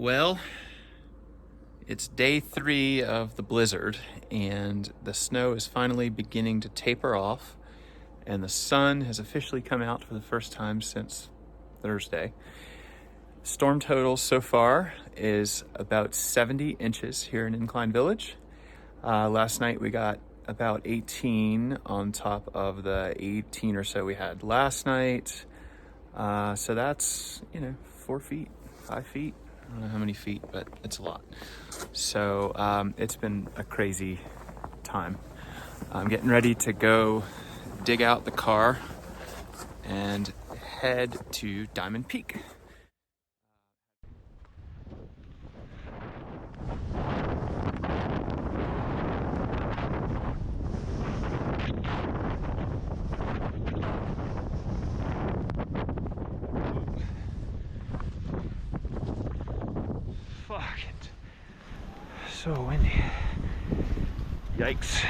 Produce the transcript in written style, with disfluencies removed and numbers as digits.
Well, it's day 3 of the blizzard, and the snow is finally beginning to taper off, and the sun has officially come out for the first time since Thursday. Storm total so far is about 70 inches here in Incline Village. Last night we got about 18 on top of the 18 or so we had last night. So that's, 4 feet, 5 feet. I don't know how many feet, but it's a lot. So it's been a crazy time. I'm getting ready to go dig out the car and head to Diamond Peak. Fuck it. So windy. Yikes.